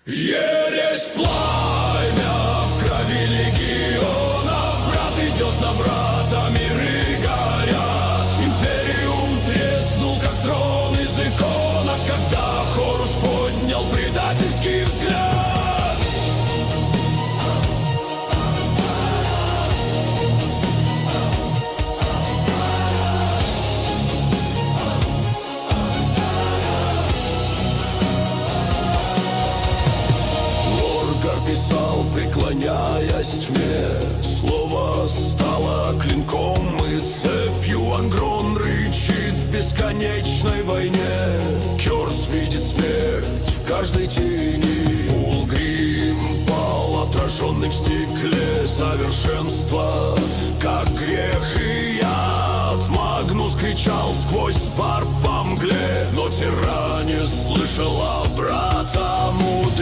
Ересь пламя в крови легионов, брат идет на брата, миры горят. Империум треснул, как трон из иконок, когда Хорус поднял предательский взгляд. Писал, преклоняясь тьме, слово стало клинком и цепью. Ангрон рычит в бесконечной войне. Кёрс видит смерть в каждой тени. Фулгрим пал, отраженный в стекле. Совершенство, как грех и яд. Магнус кричал сквозь варп во мгле, но Тиранис слышала брата мудрого.